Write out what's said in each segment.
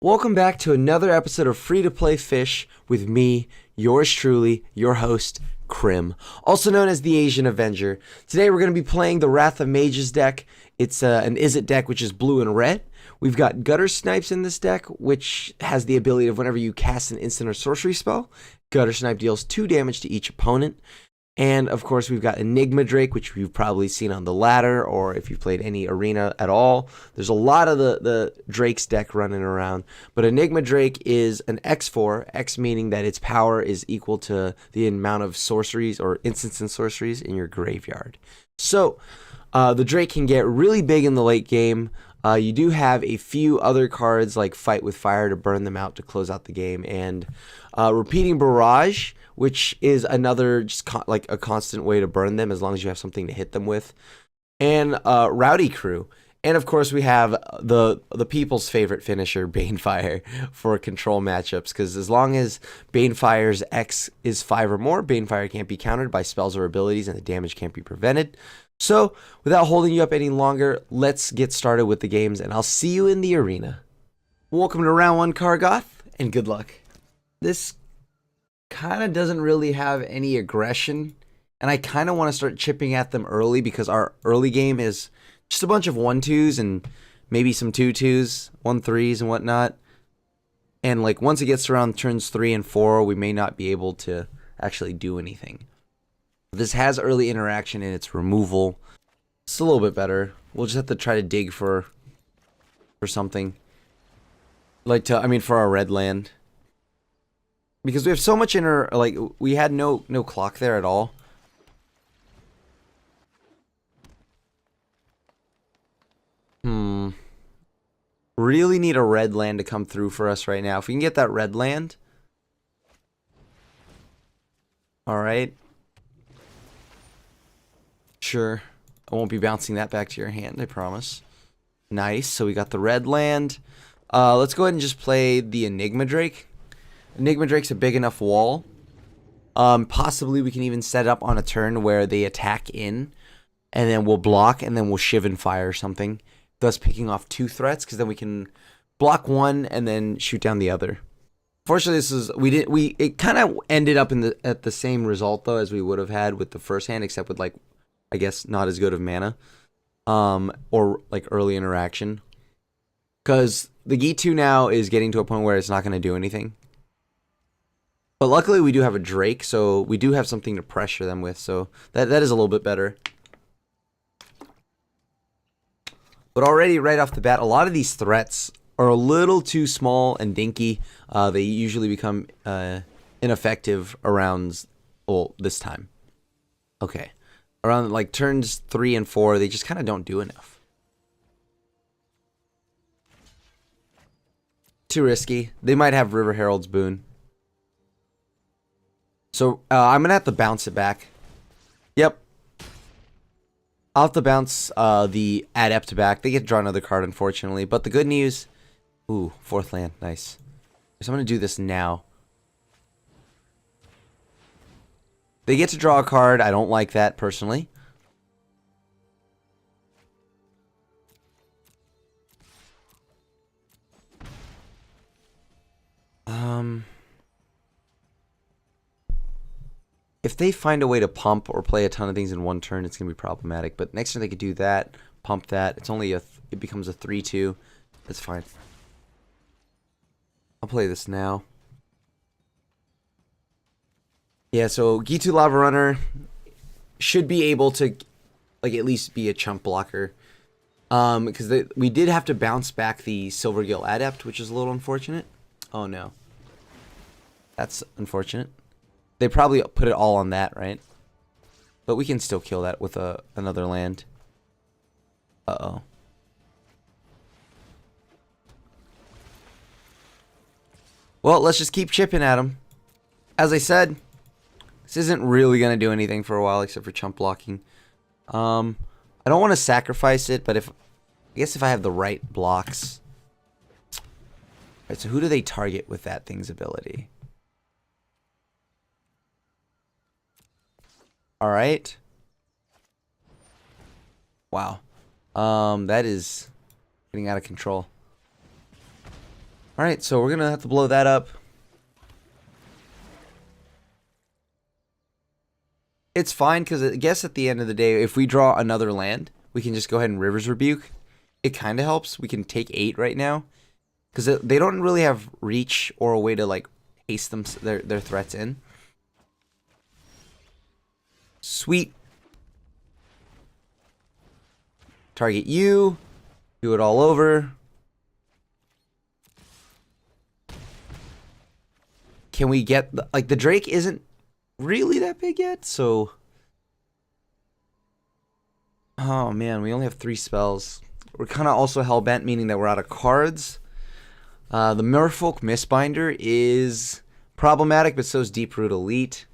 Welcome back to another episode of Free to Play Fish with me, yours truly, your host, Krim, also known as the Asian Avenger. Today we're going to be playing the Wrath of Mages deck. It's an Izzet deck, which is blue and red. We've got Gutter Snipes in this deck, which has the ability of whenever you cast an instant or sorcery spell, Gutter Snipe deals 2 damage to each opponent. And of course, we've got Enigma Drake, which you've probably seen on the ladder, or if you've played any arena at all. There's a lot of the Drake's deck running around. But Enigma Drake is an X4, X meaning that its power is equal to the amount of sorceries or instants and sorceries in your graveyard. So, the Drake can get really big in the late game. You do have a few other cards like Fight with Fire to burn them out to close out the game, and Repeating Barrage, which is another just like a constant way to burn them as long as you have something to hit them with, and Rowdy Crew. And of course we have the people's favorite finisher, Banefire, for control matchups, because as long as Banefire's X is 5 or more, Banefire can't be countered by spells or abilities and the damage can't be prevented. So without holding you up any longer, let's get started with the games, and I'll see you in the arena. Welcome to round 1, Kargoth, and good luck. This kind of doesn't really have any aggression, and I kind of want to start chipping at them early because our early game is just a bunch of 1-2s and maybe some 2-2s, 1-3s and whatnot. And like once it gets around turns 3 and 4, we may not be able to actually do anything. This has early interaction in its removal. It's a little bit better. We'll just have to try to dig for something. For our red land. Because we have so much we had no clock there at all. Really need a red land to come through for us right now. If we can get that red land. Alright. Sure. I won't be bouncing that back to your hand, I promise. Nice. So we got the red land. Let's go ahead and just play the Enigma Drake. Enigma Drake's a big enough wall. Possibly we can even set it up on a turn where they attack in, and then we'll block, and then we'll Shiv and Fire or something, thus picking off 2 threats, because then we can block one and then shoot down the other. Fortunately, it kind of ended up at the same result though as we would have had with the first hand, except with I guess not as good of mana, or early interaction, because the G2 now is getting to a point where it's not going to do anything. But luckily we do have a Drake, so we do have something to pressure them with, so that is a little bit better. But already right off the bat, a lot of these threats are a little too small and dinky. They usually become ineffective around, this time. Okay. Around turns 3 and 4, they just kind of don't do enough. Too risky. They might have River Herald's Boon. So, I'm going to have to bounce it back. Yep. I'll have to bounce the Adept back. They get to draw another card, unfortunately. But the good news... Ooh, 4th land. Nice. So I'm going to do this now. They get to draw a card. I don't like that, personally. If they find a way to pump or play a ton of things in one turn, it's going to be problematic. But next turn they could do that, pump that. It's only it becomes a 3-2. That's fine. I'll play this now. Yeah, so G2 Lava Runner should be able to at least be a chump blocker. Because we did have to bounce back the Silvergill Adept, which is a little unfortunate. Oh no. That's unfortunate. They probably put it all on that, right? But we can still kill that with another land. Uh-oh. Well, let's just keep chipping at them. As I said, this isn't really going to do anything for a while except for chump blocking. I don't want to sacrifice it, but I guess if I have the right blocks. Alright, so who do they target with that thing's ability? Alright. Wow. That is getting out of control. Alright, so we're gonna have to blow that up. It's fine, because I guess at the end of the day, if we draw another land, we can just go ahead and River's Rebuke. It kind of helps. We can take 8 right now. Because they don't really have reach or a way to, like, haste their threats in. Sweet. Target you. Do it all over. Can we get... Like, the Drake isn't really that big yet, so... Oh, man, we only have 3 spells. We're kind of also hellbent, meaning that we're out of cards. The Merfolk Mistbinder is problematic, but so is Deeproot Elite.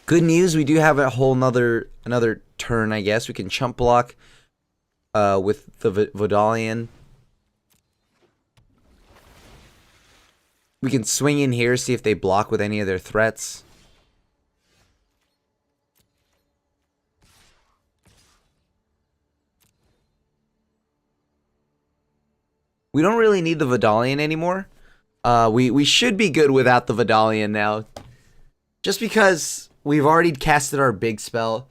Good news, we do have a whole another turn, I guess. We can chump block with the Vodalian. We can swing in here, see if they block with any of their threats. We don't really need the Vodalian anymore. We should be good without the Vodalian now. Just because we've already casted our big spell.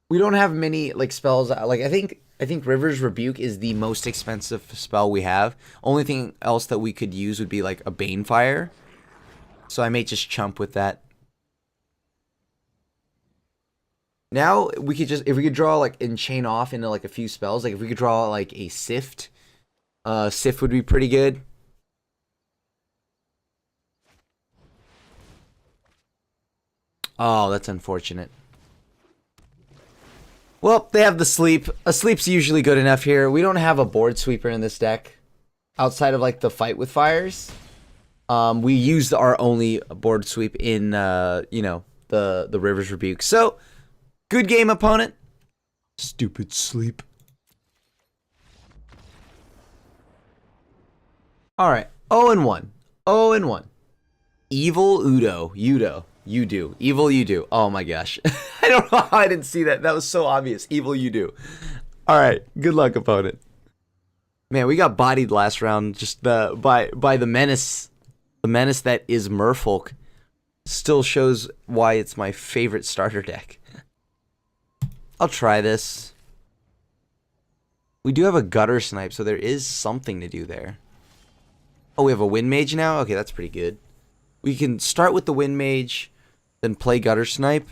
We don't have many like spells. Like I think River's Rebuke is the most expensive spell we have. Only thing else that we could use would be like a Banefire. So I may just chump with that. Now we could just, if we could draw like and chain off into like a few spells, like if we could draw like a Sift. Sif would be pretty good. Oh, that's unfortunate. Well, they have the sleep. A sleep's usually good enough here. We don't have a board sweeper in this deck. Outside of like the fight with fires. We used our only board sweep in you know, the River's Rebuke. So, good game, opponent. Stupid sleep. Alright, 0-1. 0-1. Evil Udo. You do. Evil you do. Oh my gosh. I don't know how I didn't see that. That was so obvious. Evil you do. Alright, good luck, opponent. Man, we got bodied last round just by the menace. The menace that is Merfolk. Still shows why it's my favorite starter deck. I'll try this. We do have a Gutter Snipe, so there is something to do there. Oh, we have a Wind Mage now? Okay, that's pretty good. We can start with the Wind Mage, then play Gutter Snipe.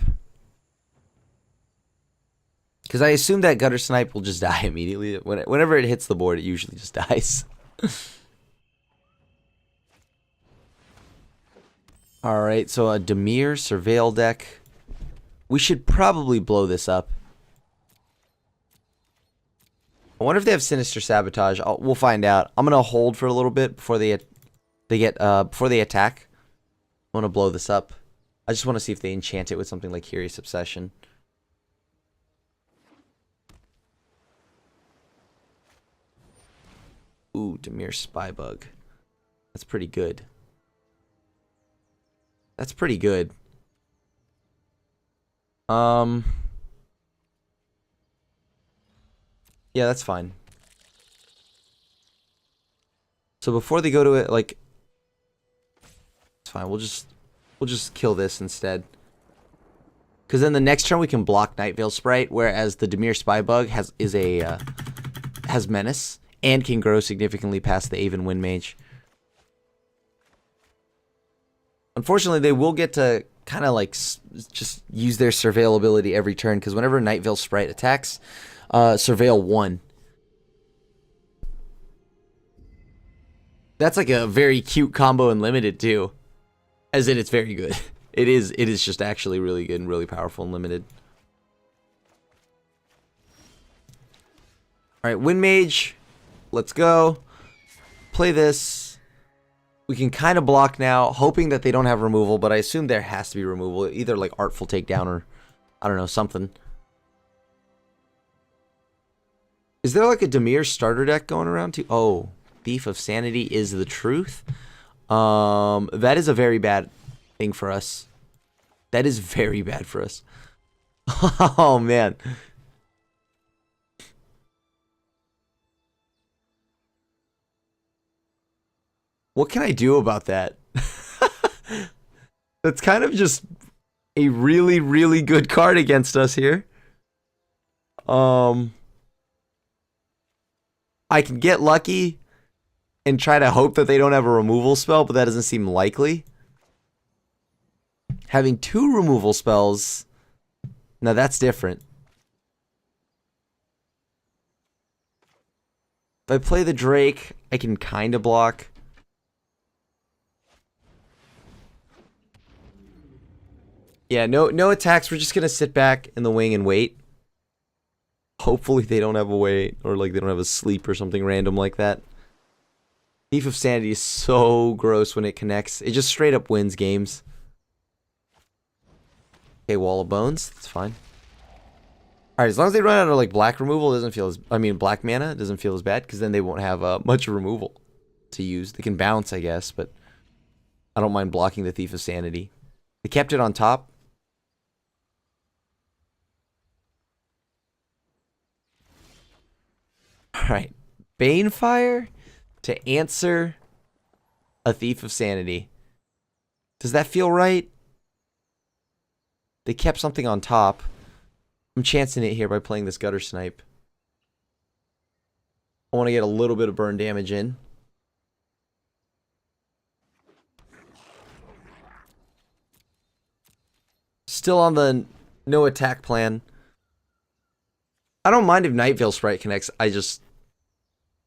Because I assume that Gutter Snipe will just die immediately. Whenever it hits the board, it usually just dies. Alright, so a Dimir Surveil deck. We should probably blow this up. I wonder if they have Sinister Sabotage. We'll find out. I'm gonna hold for a little bit before they attack. I want to blow this up. I just want to see if they enchant it with something like Curious Obsession. Ooh, Dimir Spybug. That's pretty good. That's pretty good. Yeah, that's fine. So before they go to it, like, it's fine. We'll just kill this instead. Because then the next turn we can block Nightveil Sprite, whereas the Dimir Spybug has Menace and can grow significantly past the Aven Wind Mage. Unfortunately, they will get to kind of like just use their Surveil ability every turn, because whenever Nightveil Sprite attacks, Surveil 1. That's like a very cute combo in Limited too. As in, it's very good. It is just actually really good and really powerful in Limited. Alright, Wind Mage. Let's go. Play this. We can kind of block now, hoping that they don't have removal, but I assume there has to be removal. Either like Artful Takedown or, I don't know, something. Is there like a Dimir starter deck going around too? Oh, Thief of Sanity is the truth. That is a very bad thing for us. That is very bad for us. Oh, man. What can I do about that? That's kind of just a really, really good card against us here. I can get lucky and try to hope that they don't have a removal spell, but that doesn't seem likely. Having 2 removal spells, now that's different. If I play the Drake, I can kind of block. Yeah, no attacks. We're just going to sit back in the wing and wait. Hopefully they don't have a wait, or like they don't have a sleep or something random like that. Thief of Sanity is so gross when it connects. It just straight up wins games. Okay, Wall of Bones. That's fine. Alright, as long as they run out of like black removal, it doesn't feel as... I mean, black mana, it doesn't feel as bad, because then they won't have much removal to use. They can bounce, I guess, but I don't mind blocking the Thief of Sanity. They kept it on top. Alright. Banefire to answer a Thief of Sanity. Does that feel right? They kept something on top. I'm chancing it here by playing this Gutter Snipe. I want to get a little bit of burn damage in. Still on the no attack plan. I don't mind if Night Veil Sprite connects. I just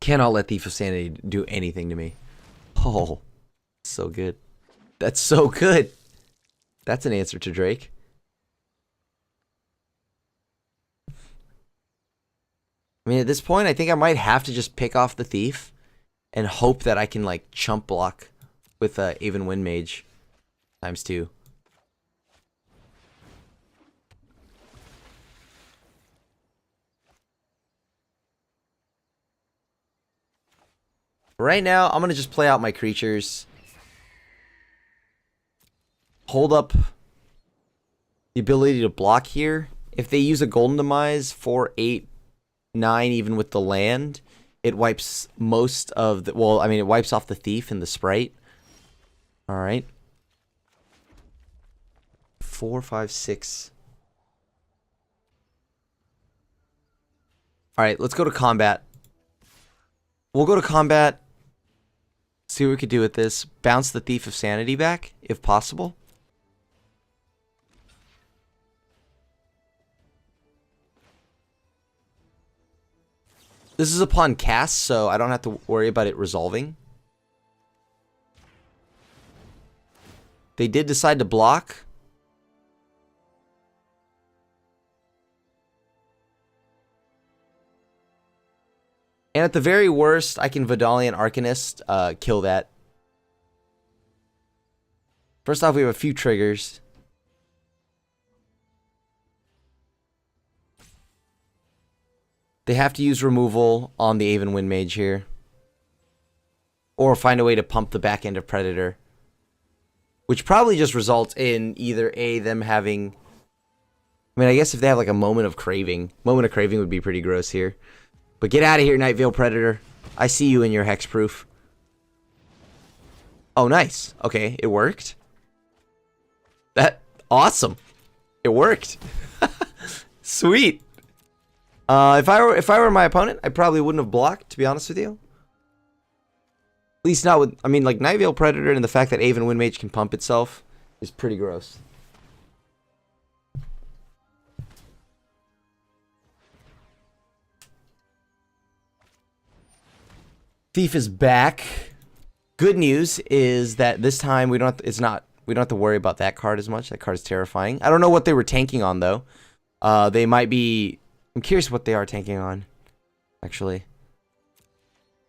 cannot let Thief of Sanity do anything to me. Oh, so good. That's so good. That's an answer to Drake. I mean, at this point, I think I might have to just pick off the Thief and hope that I can, like, chump block with Aven Wind Mage ×2. Right now, I'm going to just play out my creatures. Hold up the ability to block here. If they use a Golden Demise, 4, 8, 9, even with the land, it wipes most of the... Well, I mean, it wipes off the Thief and the Sprite. Alright. 4, 5, 6. Alright, let's go to combat. We'll go to combat. See what we could do with this. Bounce the Thief of Sanity back, if possible. This is upon cast, so I don't have to worry about it resolving. They did decide to block. And at the very worst, I can Vidalian Arcanist kill that. First off, we have a few triggers. They have to use removal on the Aven Wind Mage here. Or find a way to pump the back end of Predator. Which probably just results in either A, them having... I mean, I guess if they have like a Moment of Craving. Moment of Craving would be pretty gross here. But get out of here, Night Veil Predator. I see you in your hexproof. Oh, nice. Okay, it worked. Awesome. It worked. Sweet. If I were my opponent, I probably wouldn't have blocked, to be honest with you. At least not with... I mean, like, Night Veil Predator and the fact that Aven Wind Mage can pump itself is pretty gross. Thief is back. Good news is that this time we don't have to worry about that card as much. That card is terrifying. I don't know what they were tanking on though. They might be... I'm curious what they are tanking on, actually.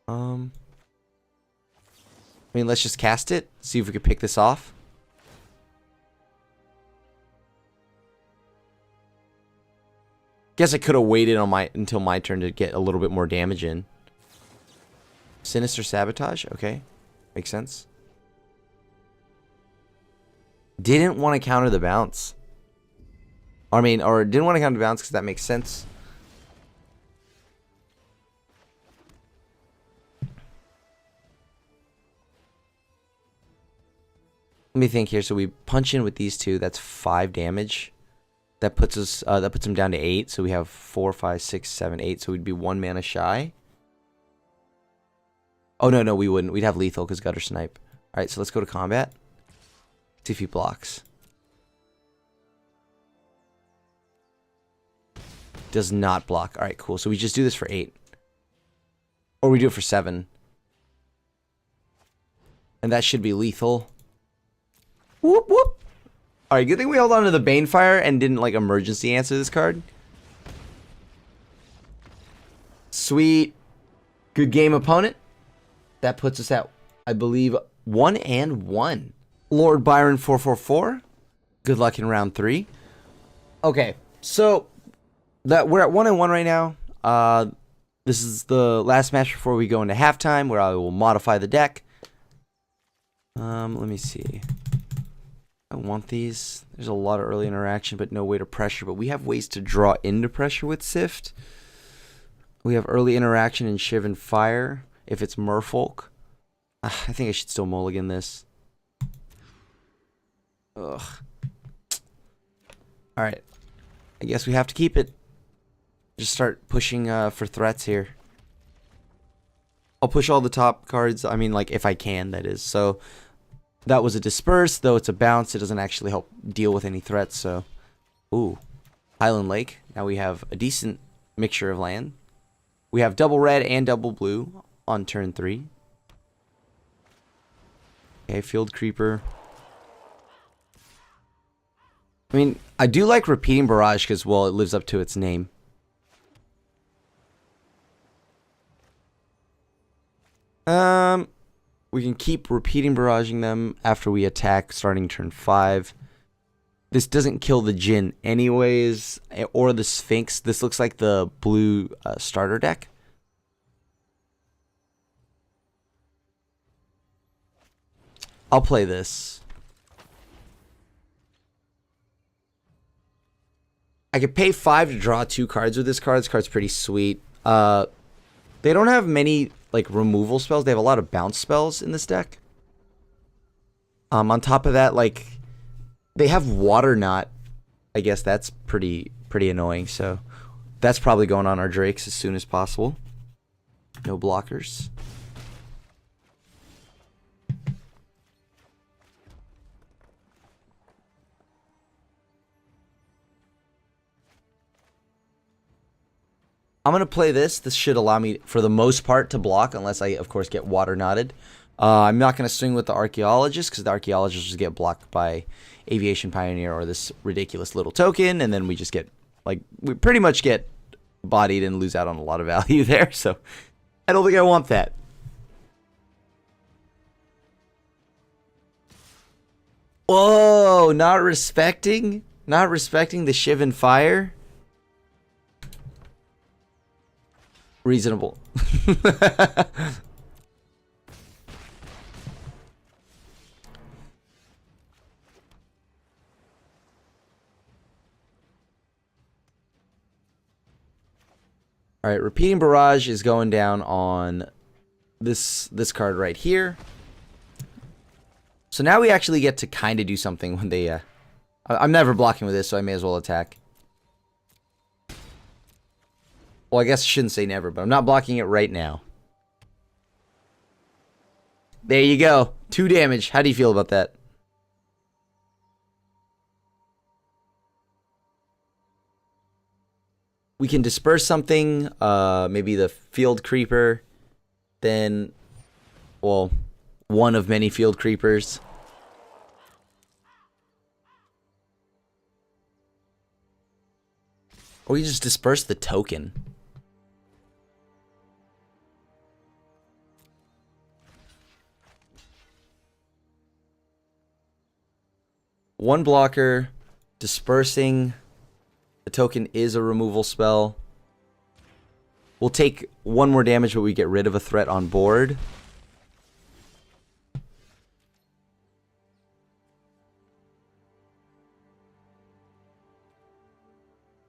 I mean, let's just cast it. See if we can pick this off. Guess I could have waited on until my turn to get a little bit more damage in. Sinister Sabotage, okay. Makes sense. Didn't want to counter the bounce. I mean, or didn't want to counter the bounce because that makes sense. Let me think here. So we punch in with these two. That's 5 damage. That puts us. That puts him down to 8. So we have 4, 5, 6, 7, 8. So we'd be 1 mana shy. Oh no, we wouldn't. We'd have lethal because gutter snipe. All right, so let's go to combat. See if he blocks. Does not block. All right, cool. So we just do this for 8, or we do it for 7, and that should be lethal. Whoop whoop. All right, good thing we held on to the Banefire and didn't like emergency answer this card. Sweet. Good game, opponent. That puts us at, I believe, 1-1. Lord Byron 444. Good luck in round 3. Okay, so that we're at 1-1 right now. This is the last match before we go into halftime, where I will modify the deck. Let me see. I want these. There's a lot of early interaction, but no way to pressure. But we have ways to draw into pressure with Sift. We have early interaction in Shiv and Fire. If it's Merfolk, I think I should still mulligan this. Ugh. Alright. I guess we have to keep it. Just start pushing for threats here. I'll push all the top cards. I mean, like, if I can, that is. So, that was a disperse. Though it's a bounce, it doesn't actually help deal with any threats, so. Ooh. Highland Lake. Now we have a decent mixture of land. We have double red and double blue on turn 3. Okay, Field Creeper. I mean, I do like repeating Barrage because, well, it lives up to its name. We can keep repeating barraging them after we attack starting turn 5. This doesn't kill the Djinn anyways, or the Sphinx. This looks like the blue starter deck. I'll play this. I could pay 5 to draw 2 cards with this card. This card's pretty sweet. They don't have many like removal spells. They have a lot of bounce spells in this deck. On top of that, like they have Water Knot. I guess that's pretty annoying. So that's probably going on our Drakes as soon as possible. No blockers. I'm going to play this. This should allow me, for the most part, to block, unless I, of course, get Water Knotted. I'm not going to swing with the Archaeologist, because the Archaeologist just get blocked by Aviation Pioneer or this ridiculous little token, and then we just get, like, we pretty much get bodied and lose out on a lot of value there, so I don't think I want that. Whoa, not respecting the Shiv and Fire? Reasonable. All right, repeating barrage is going down on this card right here. So now we actually get to kind of do something when they I'm never blocking with this, so I may as well attack. Well, I guess I shouldn't say never, but I'm not blocking it right now. There you go. 2 damage. How do you feel about that? We can disperse something. Maybe the Field Creeper. Then, well, one of many Field Creepers. Or we just disperse the token. One blocker, dispersing. The token is a removal spell. We'll take 1 more damage, but we get rid of a threat on board.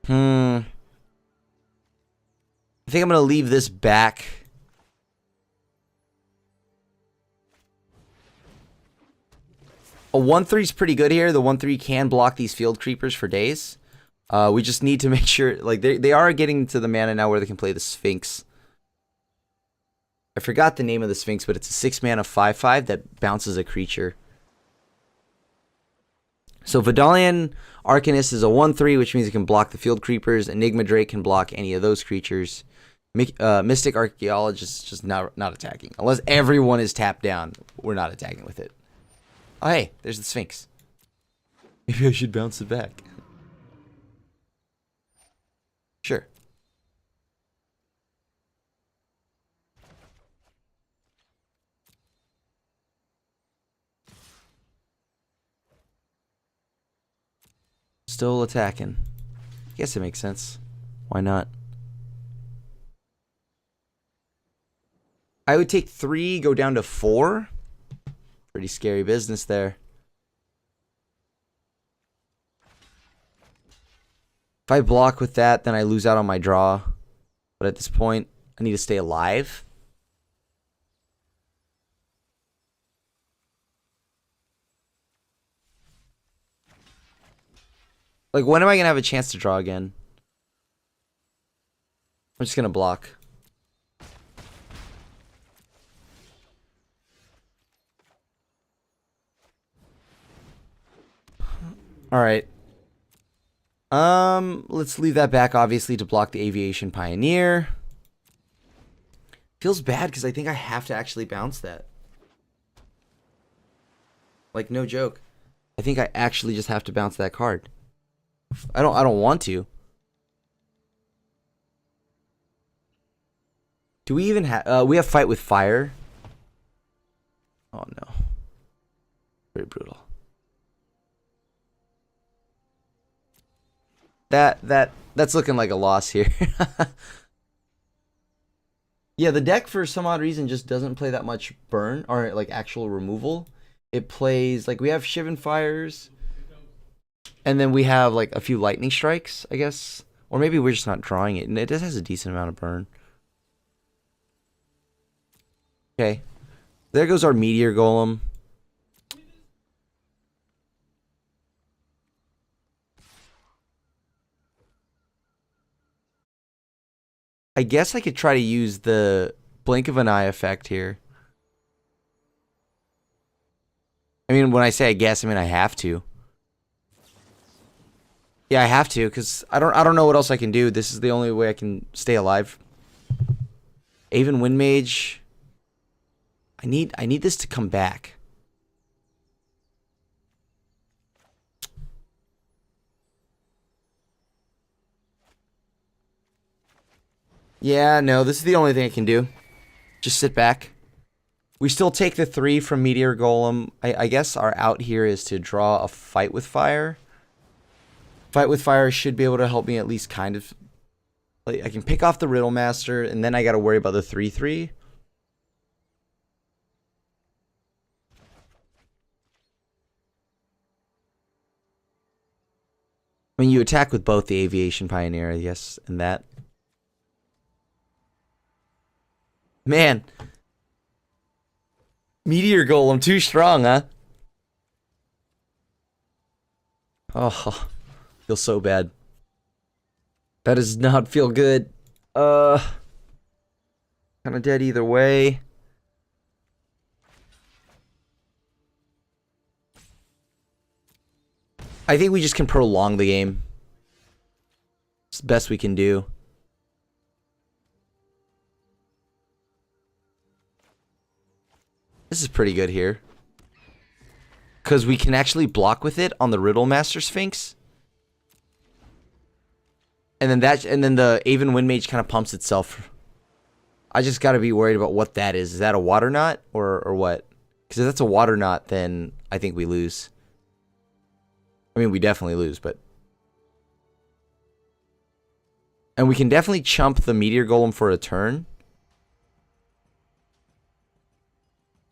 I think I'm going to leave this back. A 1/3 is pretty good here. The 1/3 can block these field creepers for days. We just need to make sure, like, they are getting to the mana now where they can play the Sphinx. I forgot the name of the Sphinx, but it's a 6 mana 5/5 that bounces a creature. So Vidalian Arcanist is a 1/3, which means it can block the field creepers. Enigma Drake can block any of those creatures. Mystic Archaeologist is just not attacking. Unless everyone is tapped down, we're not attacking with it. Oh, hey, there's the Sphinx. Maybe I should bounce it back. Sure. Still attacking. Guess it makes sense. Why not? I would take 3, go down to 4. Pretty scary business there. If I block with that, then I lose out on my draw. But at this point, I need to stay alive. Like, when am I going to have a chance to draw again? I'm just going to block. Alright. Let's leave that back, obviously, to block the Aviation Pioneer. Feels bad, because I think I have to actually bounce that. Like, no joke. I think I actually just have to bounce that card. I don't want to. Do we even have... we have Fight with Fire. Oh, no. Very brutal. That's looking like a loss here. Yeah, the deck for some odd reason just doesn't play that much burn or like actual removal. It plays like we have Shivan Fires, and then we have like a few Lightning Strikes, I guess, or maybe we're just not drawing it, and it just has a decent amount of burn. Okay, there goes our Meteor Golem. I guess I could try to use the Blink of an Eye effect here. I mean, when I say I guess, I mean I have to. Yeah, I have to, because I don't know what else I can do. This is the only way I can stay alive. Aven Windmage. I need this to come back. Yeah, no, this is the only thing I can do. Just sit back. We still take the 3 from Meteor Golem. I guess our out here is to draw a Fight with Fire. Fight with Fire should be able to help me at least kind of... Like, I can pick off the Riddle Master, and then I gotta worry about the 3/3. I mean, you attack with both the Aviation Pioneer, I guess, and that. Man. Meteor Golem, too strong, huh? Oh, feels so bad. That does not feel good. Kind of dead either way. I think we just can prolong the game. It's the best we can do. This is pretty good here. Because we can actually block with it on the Riddle Master Sphinx. And then the Aven Windmage kind of pumps itself. I just gotta be worried about what that is. Is that a Water Knot or what? Because if that's a Water Knot, then I think we lose. I mean, we definitely lose, but... And we can definitely chump the Meteor Golem for a turn.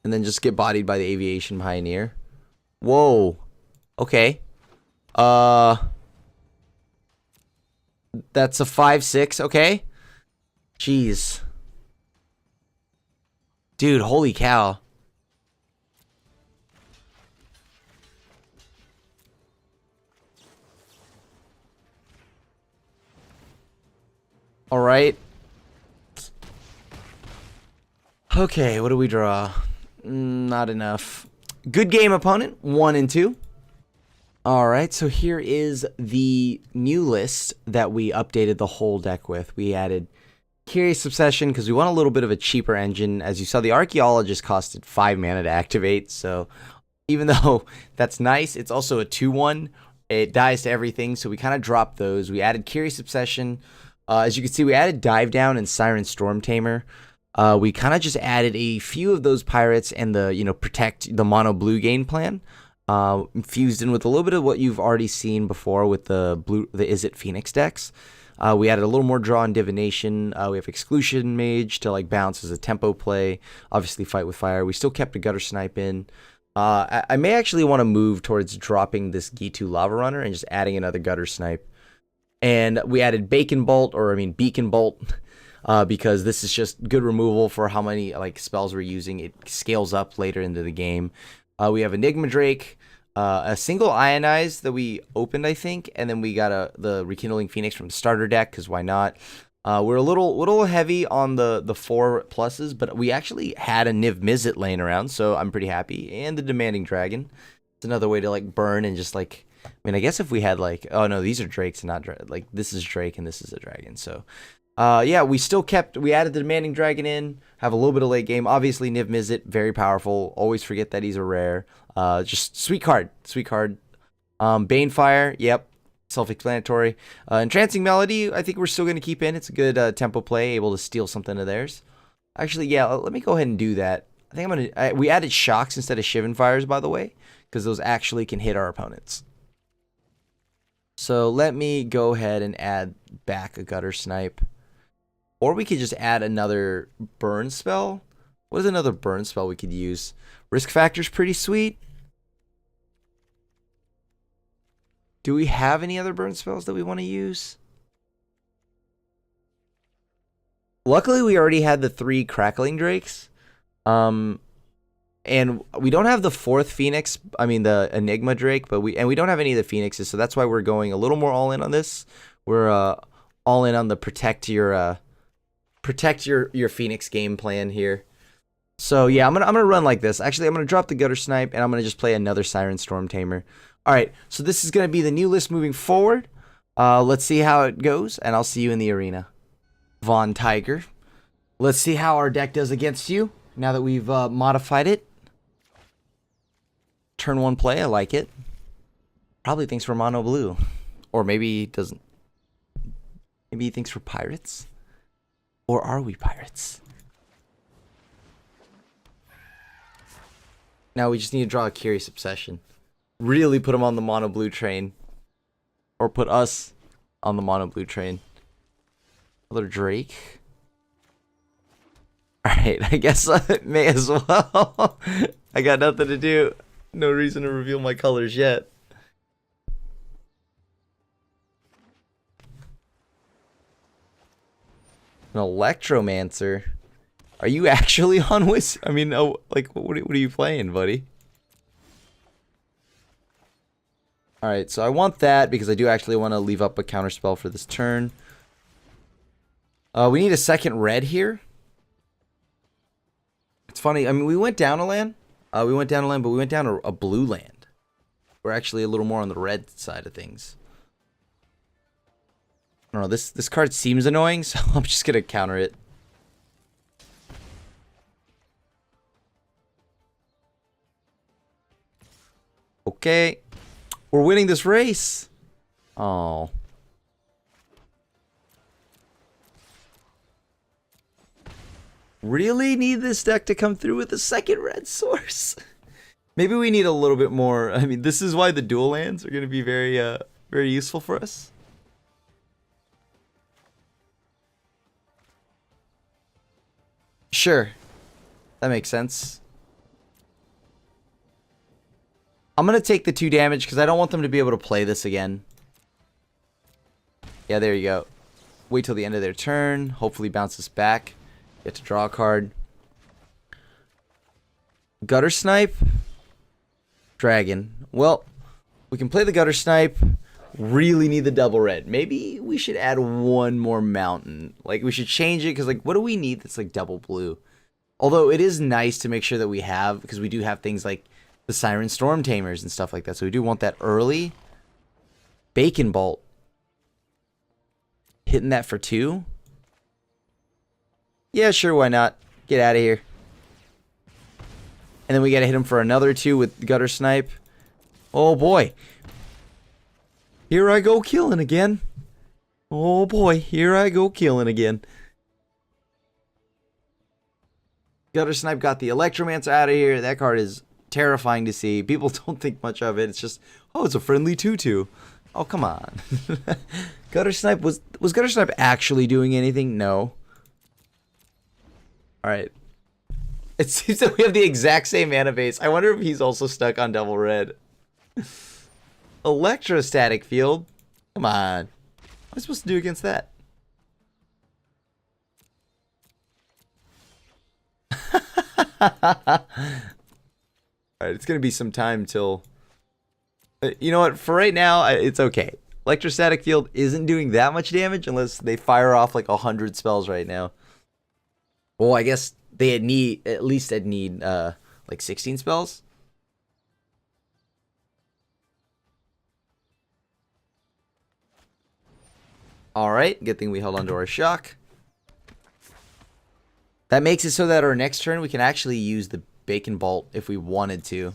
And then just get bodied by the Aviation Pioneer. Whoa. Okay. That's a 5/6, okay. Jeez. Dude, holy cow. All right. Okay, what do we draw? Not enough. Good game, opponent. 1 and 2. All right, so here is the new list that we updated the whole deck with. We added Curious Obsession because we want a little bit of a cheaper engine. As you saw, the Archaeologist costed 5 mana to activate, so even though that's nice, it's also a 2/1. It dies to everything, so we kind of dropped those. We added Curious Obsession. As you can see, we added Dive Down and Siren Storm Tamer. We kind of just added a few of those pirates and the, protect the mono blue game plan. Infused in with a little bit of what you've already seen before with the Izzet Phoenix decks. We added a little more draw and divination. We have Exclusion Mage to like bounce as a tempo play. Obviously fight with fire. We still kept a Gutter Snipe in. I may actually want to move towards dropping this Gitu Lava Runner and just adding another Gutter Snipe. And we added Beacon Bolt, because this is just good removal for how many like spells we're using. It scales up later into the game. We have Enigma Drake, a single Ionize that we opened, I think, and then we got the Rekindling Phoenix from the starter deck, because why not? We're a little heavy on the 4 pluses, but we actually had a Niv Mizzet laying around, so I'm pretty happy. And the Demanding Dragon. It's another way to like burn and just like, I mean, I guess if we had like, oh no, these are Drakes and not like this is Drake and this is a dragon. So, yeah, we added the Demanding Dragon in, have a little bit of late game. Obviously, Niv Mizzet, very powerful. Always forget that he's a rare. Just sweet card. Banefire, yep, self-explanatory. Entrancing Melody, I think we're still going to keep in. It's a good tempo play, able to steal something of theirs. Actually, yeah, let me go ahead and do that. I think we added Shocks instead of Shivan Fires, by the way, because those actually can hit our opponents. So let me go ahead and add back a Gutter Snipe. Or we could just add another burn spell. What is another burn spell we could use? Risk Factor's pretty sweet. Do we have any other burn spells that we want to use? Luckily, we already had the 3 Crackling Drakes. And we don't have the 4th Phoenix, the Enigma Drake, but we don't have any of the Phoenixes, so that's why we're going a little more all in on this. We're all in on the protect your Phoenix game plan here. So yeah, I'm gonna run like this. Actually, I'm gonna drop the Gutter Snipe and I'm gonna just play another Siren Storm Tamer. All right, so this is gonna be the new list moving forward. Let's see how it goes, and I'll see you in the arena. Von Tiger. Let's see how our deck does against you now that we've modified it. Turn 1 play, I like it. Probably thinks for mono blue. Or maybe he doesn't. Maybe he thinks for pirates. Or are we pirates? Now we just need to draw a Curious Obsession. Really put him on the mono blue train. Or put us on the mono blue train. Another Drake. Alright, I guess I may as well. I got nothing to do. No reason to reveal my colors yet. An Electromancer? Are you actually on Wiz? I mean, oh, like, what are you playing, buddy? Alright, so I want that because I do actually want to leave up a counterspell for this turn. We need a second red here. It's funny, I mean, we went down a land. But we went down a blue land. We're actually a little more on the red side of things. I don't know, this card seems annoying, so I'm just gonna counter it. Okay. We're winning this race. Oh. Really need this deck to come through with a second red source. Maybe we need a little bit more. I mean, this is why the dual lands are going to be very useful for us. Sure. That makes sense. I'm going to take the 2 damage because I don't want them to be able to play this again. Yeah, there you go. Wait till the end of their turn. Hopefully bounce this back. Get to draw a card. Gutter Snipe. Dragon. Well, we can play the Gutter Snipe. Really need the double red. Maybe we should add one more mountain. Like, we should change it, because, like, what do we need that's, like, double blue? Although, it is nice to make sure that we have, because we do have things like the Siren Storm Tamers and stuff like that, so we do want that early. Bacon Bolt. Hitting that for 2? Yeah, sure, why not? Get out of here. And then we gotta hit him for another 2 with Gutter Snipe. Oh, boy. Here I go killing again. Oh boy, here I go killing again. Gutter Snipe got the Electromancer out of here. That card is terrifying to see. People don't think much of it. It's just, oh, it's a friendly 2/2. Oh, come on. Gutter Snipe, was Gutter Snipe actually doing anything? No. Alright. It seems that we have the exact same mana base. I wonder if he's also stuck on double red. Electrostatic field. Come on. What am I supposed to do against that? Alright, it's going to be some time till... You know what? For right now, it's okay. Electrostatic field isn't doing that much damage unless they fire off like 100 spells right now. Well, I guess they'd need... At least I'd need like 16 spells. Alright, good thing we held onto our shock. That makes it so that our next turn we can actually use the Bacon Bolt if we wanted to.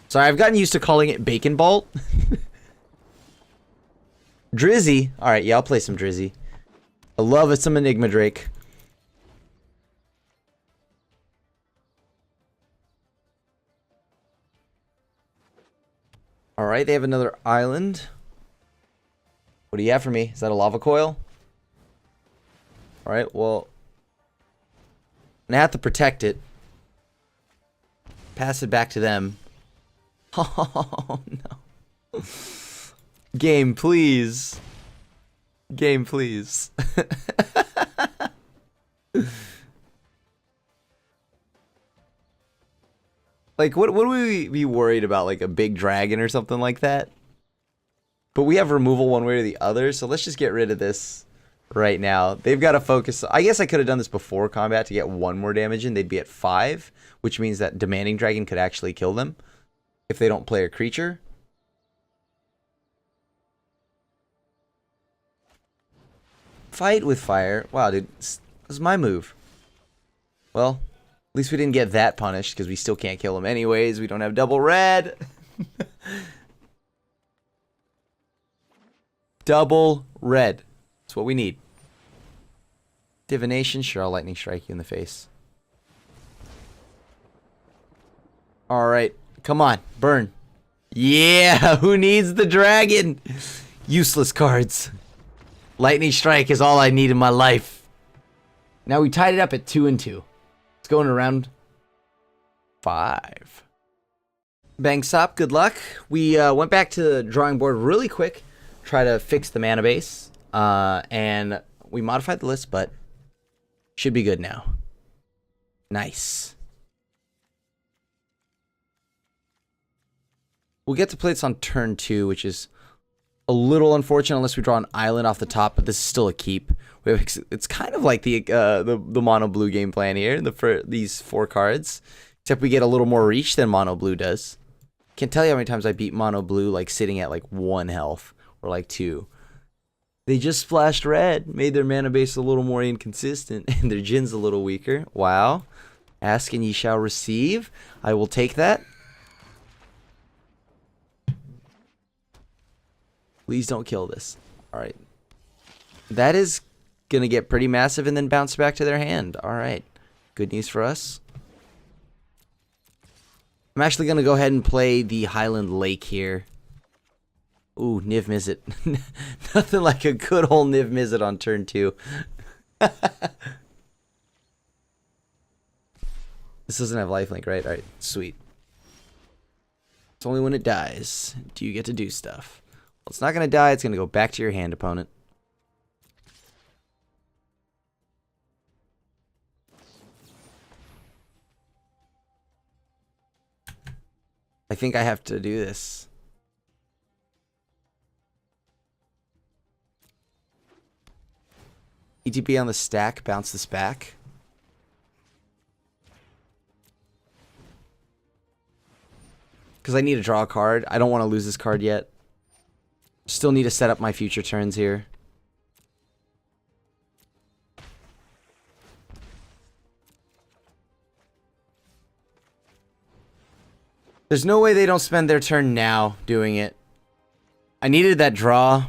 Sorry, I've gotten used to calling it Bacon Bolt. Drizzy. Alright, yeah, I'll play some Drizzy. I love it, some Enigma Drake. Alright, they have another island. What do you have for me? Is that a lava coil? Alright, well... I'm gonna have to protect it. Pass it back to them. Oh, no. Game, please. Game, please. Like, what would we be worried about? Like, a big dragon or something like that? But we have removal one way or the other, so let's just get rid of this right now. They've got to focus. I guess I could have done this before combat to get 1 more damage in. They'd be at 5, which means that Demanding Dragon could actually kill them if they don't play a creature. Fight with fire. Wow, dude. This was my move. Well, at least we didn't get that punished because we still can't kill him anyways. We don't have double red. Double red. That's what we need. Divination. Sure, I'll lightning strike you in the face. Alright. Come on. Burn. Yeah! Who needs the dragon? Useless cards. Lightning strike is all I need in my life. Now we tied it up at 2-2. Let's go in around 5. Banks up. Good luck. We went back to the drawing board really quick. Try to fix the mana base, and we modified the list, but should be good now. Nice. We'll get to play this on turn 2, which is a little unfortunate unless we draw an island off the top, but this is still a keep. We have, it's kind of like the mono blue game plan here. For these 4 cards, except we get a little more reach than mono blue does. Can't tell you how many times I beat mono blue like sitting at like 1 health. Or like 2. They just splashed red, made their mana base a little more inconsistent, and their Jin's a little weaker. Wow. Ask and ye shall receive. I will take that. Please don't kill this. Alright. That is going to get pretty massive and then bounce back to their hand. Alright. Good news for us. I'm actually going to go ahead and play the Highland Lake here. Ooh, Niv Mizzet. Nothing like a good old Niv Mizzet on turn 2. This doesn't have lifelink, right? Alright, sweet. It's only when it dies do you get to do stuff. Well, it's not going to die. It's going to go back to your hand, opponent. I think I have to do this. ETB on the stack, bounce this back. Because I need to draw a card. I don't want to lose this card yet. Still need to set up my future turns here. There's no way they don't spend their turn now doing it. I needed that draw.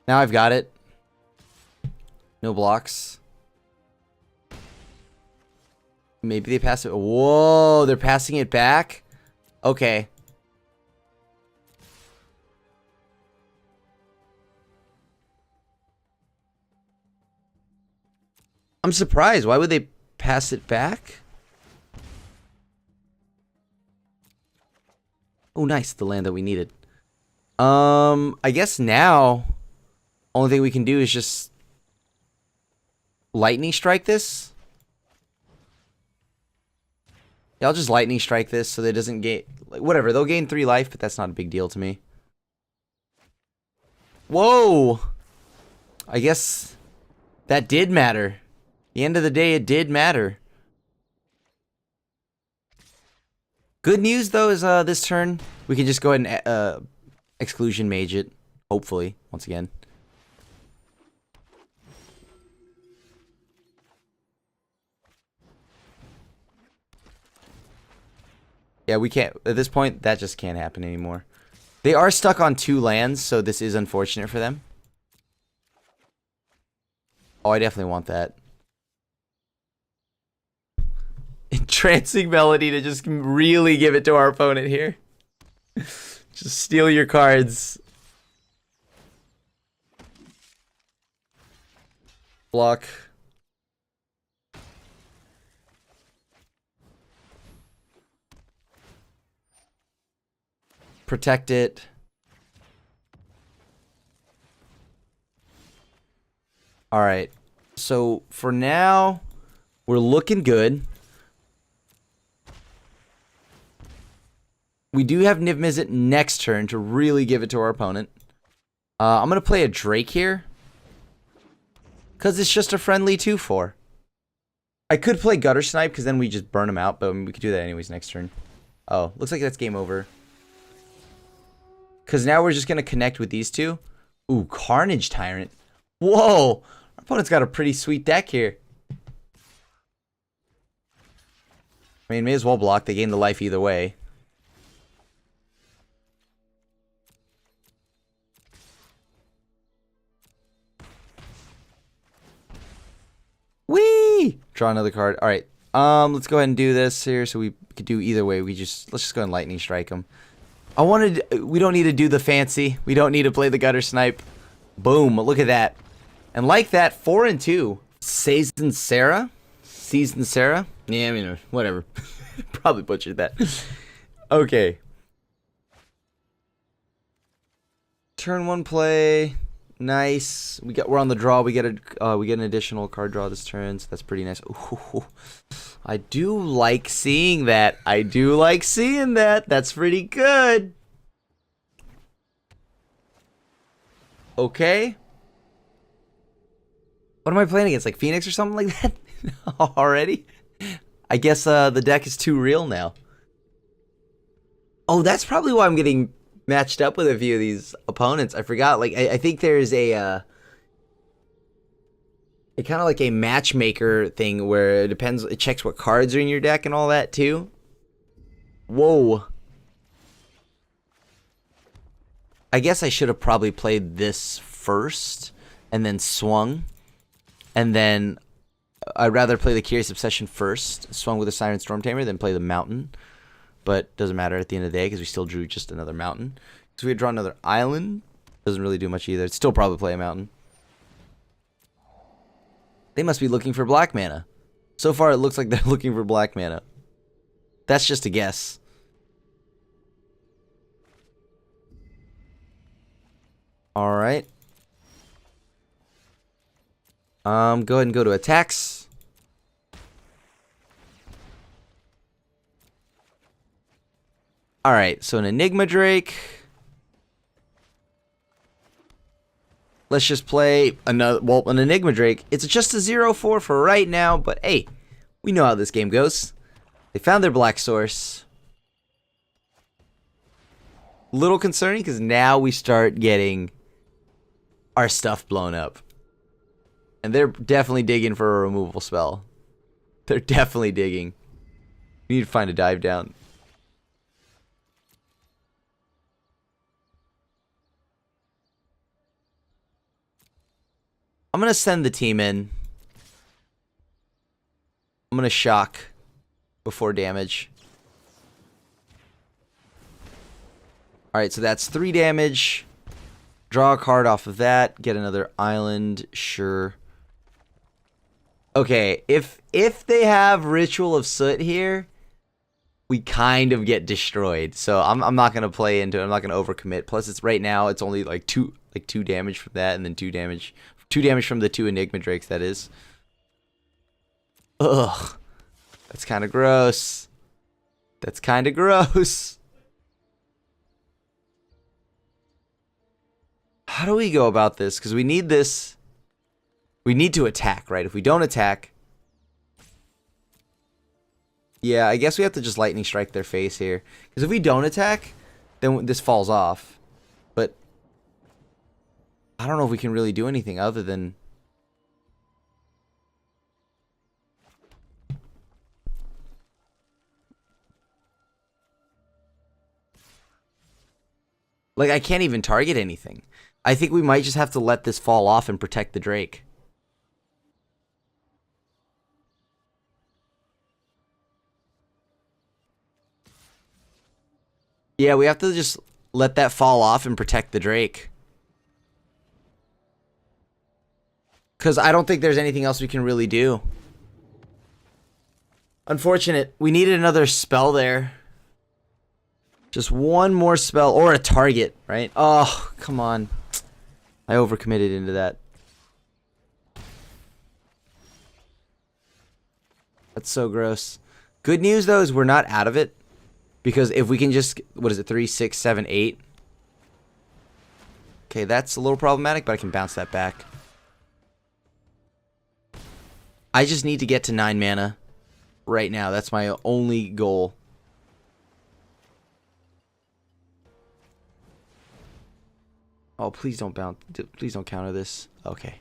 Now I've got it. No blocks. Maybe they pass it. Whoa, they're passing it back? Okay. I'm surprised. Why would they pass it back? Oh, nice. The land that we needed. I guess now, only thing we can do is just lightning strike this. Yeah, I'll just lightning strike this so that it doesn't gain... Like, whatever, they'll gain 3 life, but that's not a big deal to me. Whoa! I guess that did matter. At the end of the day, it did matter. Good news, though, is this turn, we can just go ahead and exclusion mage it. Hopefully, once again. Yeah, we can't. At this point, that just can't happen anymore. They are stuck on 2 lands, so this is unfortunate for them. Oh, I definitely want that. Entrancing Melody to just really give it to our opponent here. Just steal your cards. Block. Protect it. Alright. So, for now, we're looking good. We do have Niv Mizzet next turn to really give it to our opponent. I'm going to play a Drake here. Because it's just a friendly 2/4. I could play Gutter Snipe because then we just burn him out. But we could do that anyways next turn. Oh, looks like that's game over. Because now we're just going to connect with these two. Ooh, Carnage Tyrant. Whoa! Our opponent's got a pretty sweet deck here. I mean, may as well block. They gain the life either way. Whee! Draw another card. All right. Let's go ahead and do this here so we could do either way. Let's just go ahead and lightning strike them. We don't need to do the fancy. We don't need to play the Gutter Snipe. Boom, look at that. And like that, 4 and 2. Season Sarah? Season Sarah? Yeah, I mean, whatever. Probably butchered that. Okay. Turn 1 play. Nice. We're on the draw. We get an additional card draw this turn, so that's pretty nice. Ooh, I do like seeing that. I do like seeing that. That's pretty good. Okay. What am I playing against? Like Phoenix or something like that? Already? I guess the deck is too real now. Oh, that's probably why I'm getting matched up with a few of these opponents. I forgot. Like, I think there's a kind of like a matchmaker thing where it checks what cards are in your deck and all that too. Whoa. I guess I should have probably played this first and then swung. And then I'd rather play the Curious Obsession first, swung with a Siren Storm Tamer, than play the Mountain. But doesn't matter at the end of the day because we still drew just another Mountain. So we draw another Island. Doesn't really do much either. Still probably play a Mountain. They must be looking for black mana. So far it looks like they're looking for black mana. That's just a guess. Alright. Go ahead and go to attacks. Alright, so an Enigma Drake. let's just play another, well, an Enigma Drake. It's just a 0-4 for right now, but hey, we know how this game goes. They found their black source. Little concerning because now we start getting our stuff blown up. And they're definitely digging for a removal spell. They're definitely digging. We need to find a dive down. I'm going to send the team in. I'm going to shock before damage. Alright, so that's 3 damage. Draw a card off of that. Get another island. Sure. Okay, if they have Ritual of Soot here, we kind of get destroyed. So I'm not going to play into it. I'm not going to overcommit. Plus, it's right now, it's only like 2 damage from that, and then 2 damage. 2 damage from the 2 Enigma Drakes, that is. Ugh. That's kind of gross. That's kind of gross. How do we go about this? Because we need this. We need to attack, right? If we don't attack. Yeah, I guess we have to just lightning strike their face here. Because if we don't attack, then this falls off. But I don't know if we can really do anything other than... Like, I can't even target anything. I think we might just have to let this fall off and protect the Drake. Yeah, we have to just let that fall off and protect the Drake. Because I don't think there's anything else we can really do. Unfortunate. We needed another spell there. Just one more spell or a target, right? Oh, come on. I overcommitted into that. That's so gross. Good news, though, is we're not out of it. Because if we can just... What is it? 3, 6, 7, 8. Okay, that's a little problematic, but I can bounce that back. I just need to get to 9 mana right now. That's my only goal. Oh, please don't bounce. Please don't counter this. Okay.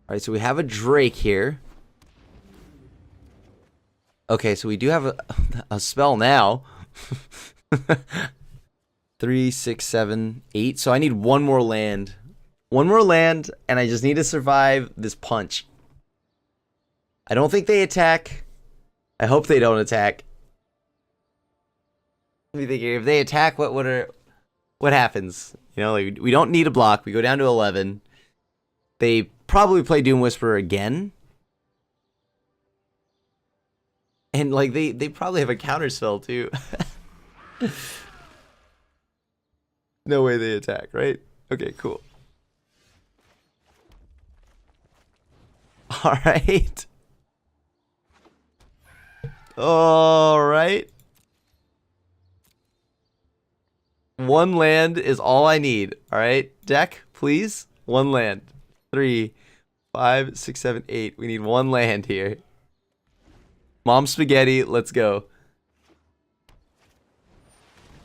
Alright, so we have a Drake here. Okay, so we do have a spell now. 3, 6, 7, 8. So I need one more land. One more land, and I just need to survive this punch. I don't think they attack. I hope they don't attack. Let me think here. If they attack, what happens? You know, like, we don't need a block. We go down to 11. They probably play Doom Whisperer again. And like they probably have a counter spell too. No way they attack, right? Okay, cool. All right. All right. One land is all I need. All right, deck, please. One land. 3, 5, 6, 7, 8. We need one land here. Mom Spaghetti, let's go.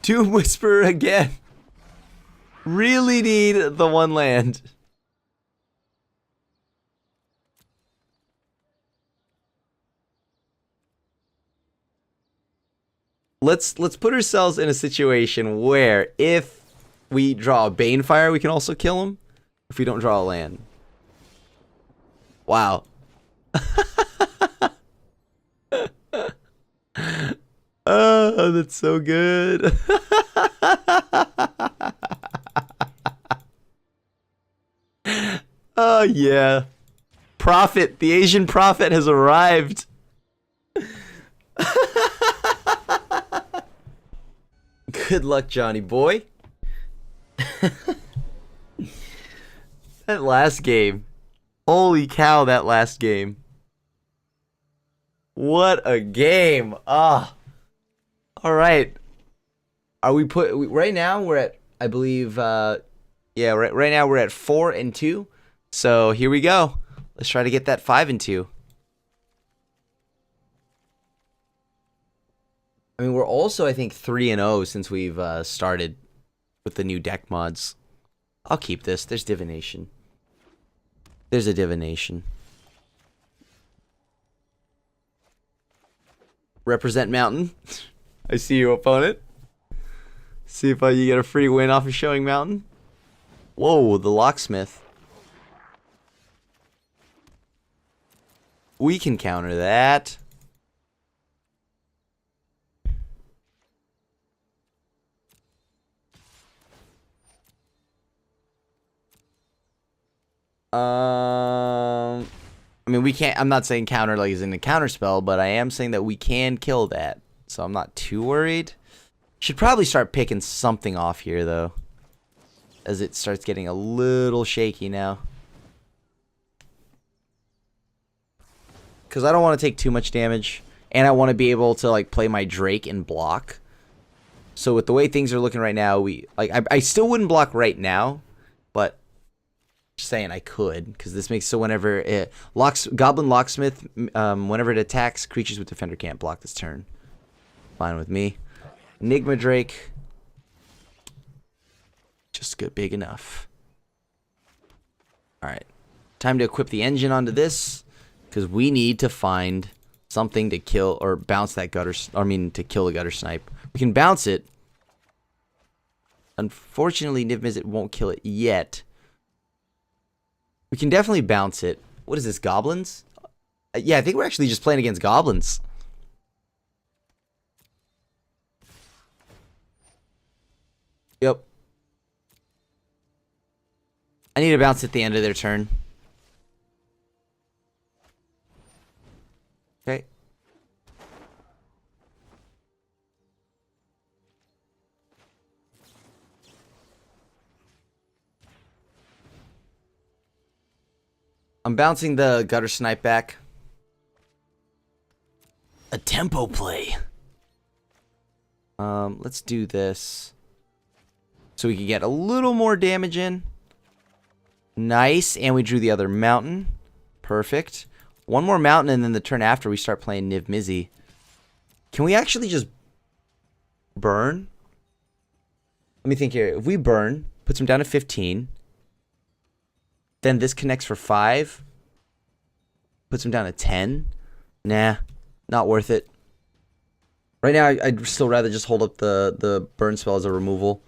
Doom Whisperer again. Really need the one land. Let's put ourselves in a situation where if we draw a Banefire, we can also kill him. If we don't draw a land. Wow. Oh, that's so good. Oh, yeah. Prophet. The Asian prophet has arrived. Good luck, Johnny boy. That last game. Holy cow, that last game. What a game. Ah. All right. Are we right now? We're at, I believe, yeah. Right now we're at 4 and 2. So here we go. Let's try to get that 5 and 2. I mean, we're also, I think, 3 and 0 since we've started with the new deck mods. I'll keep this. There's divination. There's a divination. Represent Mountain. I see you, opponent. See if you get a free win off of showing Mountain. Whoa, the locksmith. We can counter that. I mean, we can't. I'm not saying counter like is in the counter spell, but I am saying that we can kill that. So I'm not too worried. Should probably start picking something off here though, as it starts getting a little shaky now. Because I don't want to take too much damage, and I want to be able to like play my Drake and block. So with the way things are looking right now, I still wouldn't block right now, but just saying I could, because this makes so whenever it Goblin Locksmith, whenever it attacks, creatures with Defender can't block this turn. Fine with me. Enigma Drake, just good, big enough. All right, time to equip the engine onto this, because we need to find something to kill or bounce that gutter. I mean, to kill the gutter snipe. We can bounce it. Unfortunately, Niv Mizzet won't kill it yet. We can definitely bounce it. What is this, goblins? Yeah, I think we're actually just playing against goblins. Yep. I need to bounce at the end of their turn. Okay. I'm bouncing the gutter snipe back. A tempo play. Let's do this, so we can get a little more damage in. Nice, and we drew the other mountain. Perfect. One more mountain, and then the turn after we start playing Niv Mizzet. Can we actually just burn? Let me think here. If we burn, puts him down to 15. Then this connects for 5. Puts him down to 10. Nah, not worth it. Right now, I'd still rather just hold up the burn spell as a removal.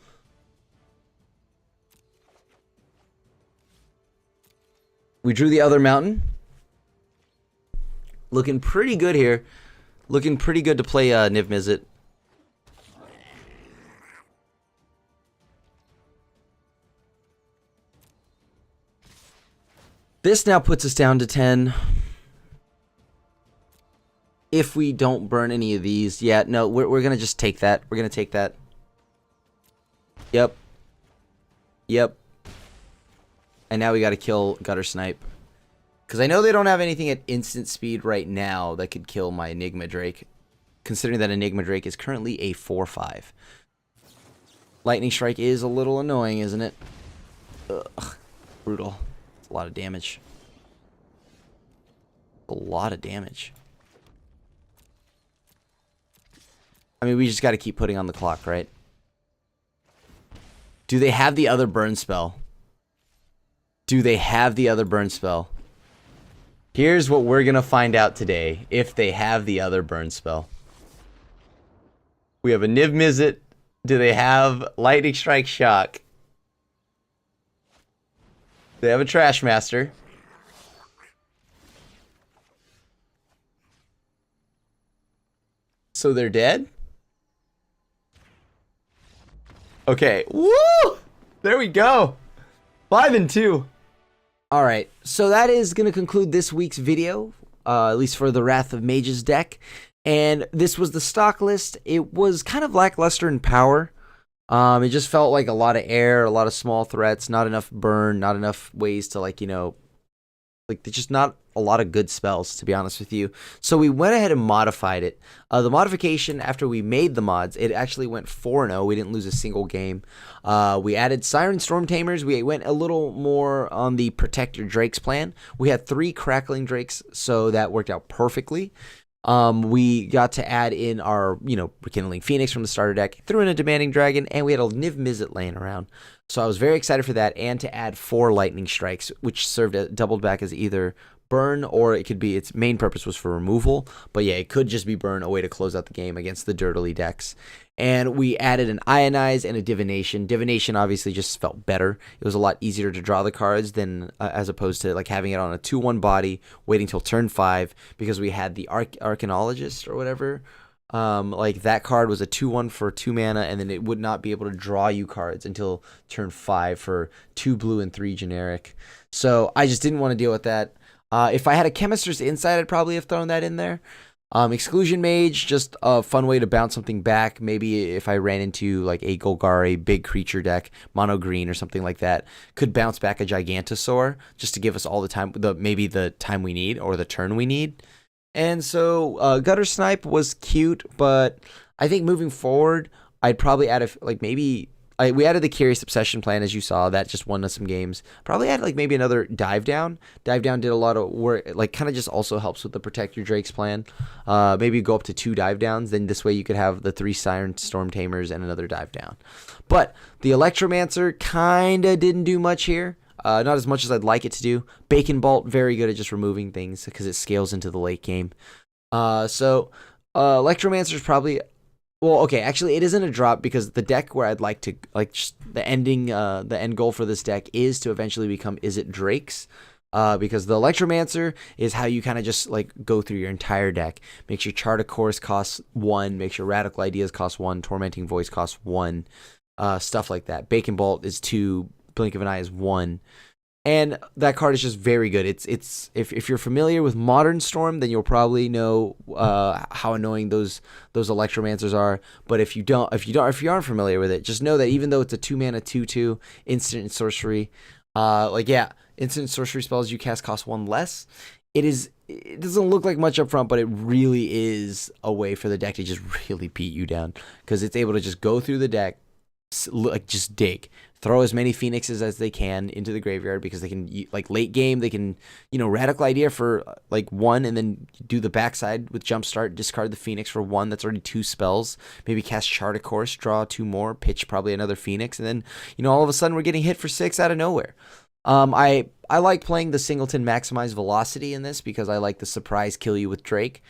We drew the other mountain. Looking pretty good here. Looking pretty good to play Niv Mizzet. This now puts us down to 10. If we don't burn any of these. Yeah, no, we're going to just take that. We're going to take that. Yep. Yep. And now we got to kill Gutter Snipe. Because I know they don't have anything at instant speed right now that could kill my Enigma Drake. Considering that Enigma Drake is currently a 4/5. Lightning Strike is a little annoying, isn't it? Ugh. Brutal. A lot of damage. A lot of damage. I mean, we just got to keep putting on the clock, right? Do they have the other burn spell? Do they have the other burn spell? Here's what we're going to find out today, if they have the other burn spell. We have a Niv Mizzet. Do they have Lightning Strike Shock? They have a Trash Master. So they're dead? Okay. Woo! There we go. 5 and 2. Alright, so that is going to conclude this week's video, at least for the Wrath of Mages deck. And this was the stock list. It was kind of lackluster in power. It just felt like a lot of air, a lot of small threats, not enough burn, not enough ways to, like, you know, like there's just not a lot of good spells, to be honest with you. So we went ahead and modified it. The modification, after we made the mods, it actually went 4-0. We didn't lose a single game. We added Siren Storm Tamers. We went a little more on the Protect Your Drakes plan. We had 3 Crackling Drakes, so that worked out perfectly. We got to add in our, Rekindling Phoenix from the starter deck, threw in a Demanding Dragon, and we had a Niv Mizzet laying around. So I was very excited for that, and to add 4 Lightning Strikes, which doubled back as either burn, or it could be, its main purpose was for removal. But yeah, it could just be burn, a way to close out the game against the Dirtily decks. And we added an Ionize and a Divination. Divination obviously just felt better. It was a lot easier to draw the cards than as opposed to like having it on a 2/1 body, waiting till turn 5, because we had the Archanologist or whatever. Like that card was a 2/1 for 2 mana, and then it would not be able to draw you cards until turn 5 for 2 blue and 3 generic. So I just didn't want to deal with that. If I had a Chemist's Insight, I'd probably have thrown that in there. Exclusion Mage, just a fun way to bounce something back. Maybe if I ran into like a Golgari big creature deck, mono green or something like that, could bounce back a Gigantosaur just to give us all the time, maybe the time we need or the turn we need. And so Gutter Snipe was cute, but I think moving forward, I'd probably add we added the Curious Obsession plan, as you saw. That just won us some games. Probably add like maybe another Dive Down. Dive Down did a lot of work, like kind of just also helps with the Protect Your Drakes plan. Maybe go up to 2 Dive Downs. Then this way you could have the 3 Siren Storm Tamers and another Dive Down. But the Electromancer kind of didn't do much here. Not as much as I'd like it to do. Bacon Bolt, very good at just removing things because it scales into the late game. So Electromancer is probably... Well, okay, actually, it isn't a drop because the deck where I'd like to, just the end goal for this deck is to eventually become Izzet Drakes. Because the Electromancer is how you kind of just go through your entire deck. Makes your Chart of Course cost 1, makes your Radical Ideas cost 1, Tormenting Voice costs 1, stuff like that. Bacon Bolt is 2, Blink of an Eye is 1. And that card is just very good. It's if you're familiar with Modern Storm, then you'll probably know how annoying those Electromancers are. But if you aren't familiar with it, just know that even though it's a 2-mana 2/2 instant and sorcery, instant sorcery spells you cast cost 1 less. It doesn't look like much up front, but it really is a way for the deck to just really beat you down, because it's able to just go through the deck, just dig, throw as many Phoenixes as they can into the graveyard, because they can, late game, they can, Radical Idea for 1, and then do the backside with Jumpstart, discard the Phoenix for 1. That's already 2 spells. Maybe cast Chart of Course, draw 2 more, pitch probably another Phoenix, and then, all of a sudden we're getting hit for 6 out of nowhere. I like playing the Singleton Maximize Velocity in this because I like the surprise kill you with Drake.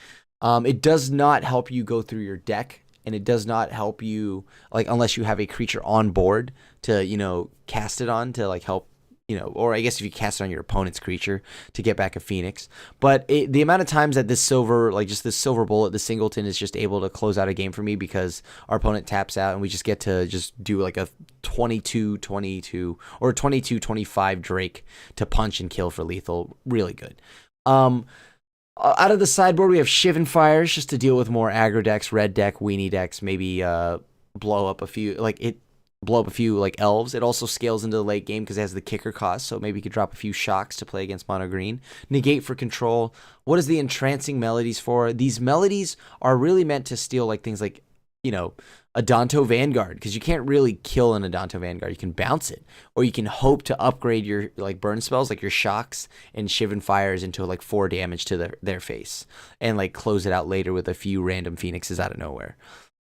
It does not help you go through your deck, and it does not help you, unless you have a creature on board to, cast it on to, help, or I guess if you cast it on your opponent's creature to get back a Phoenix. But the amount of times that this silver, this silver bullet, the Singleton, is just able to close out a game for me because our opponent taps out and we just get to just do a 22-22 or 22-25 Drake to punch and kill for lethal. Really good. Out of the sideboard, we have Shivan Fires just to deal with more aggro decks, red deck, weenie decks, maybe blow up a few, elves. It also scales into the late game because it has the kicker cost, so maybe you could drop a few shocks to play against mono green. Negate for control. What is the Entrancing Melodies for? These melodies are really meant to steal things like Adonto Vanguard, because you can't really kill an Adonto Vanguard. You can bounce it, or you can hope to upgrade your burn spells, your shocks and Shivan Fires, into 4 damage to their face, and close it out later with a few random Phoenixes out of nowhere.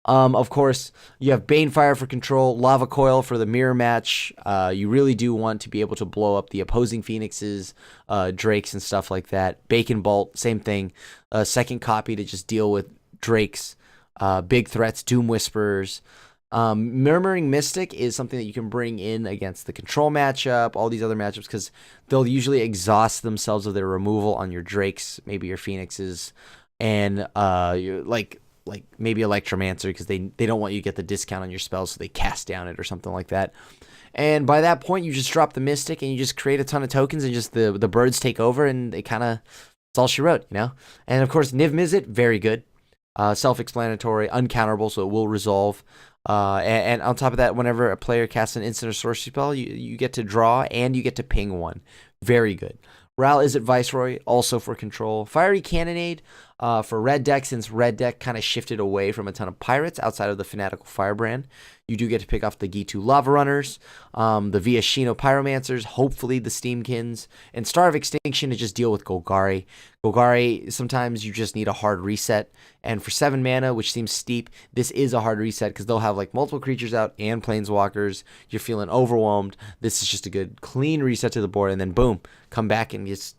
Of course, you have Banefire for control, Lava Coil for the mirror match. You really do want to be able to blow up the opposing Phoenixes, Drakes, and stuff like that. Bacon Bolt, same thing. Second copy to just deal with Drakes, big threats, Doom Whisperers. Murmuring Mystic is something that you can bring in against the control matchup, all these other matchups, because they'll usually exhaust themselves of their removal on your Drakes, maybe your Phoenixes, and maybe Electromancer, because they don't want you to get the discount on your spells, so they cast down it or something like that. And by that point, you just drop the Mystic and you just create a ton of tokens, and just the birds take over, and they kind of, it's all she wrote, And of course, Niv Mizzet, very good. Self-explanatory, uncounterable, so it will resolve. And on top of that, whenever a player casts an instant or sorcery spell, you get to draw and you get to ping 1. Very good. Ral Izzet Viceroy, also for control. Fiery Cannonade for red deck, since red deck kind of shifted away from a ton of pirates outside of the Fanatical Firebrand. You do get to pick off the Gitu Lava Runners, the Viashino Pyromancers, hopefully the Steamkins, and Star of Extinction to just deal with Golgari. Golgari, sometimes you just need a hard reset, and for 7 mana, which seems steep, this is a hard reset because they'll have like multiple creatures out and planeswalkers. You're feeling overwhelmed. This is just a good, clean reset to the board, and then boom, come back and just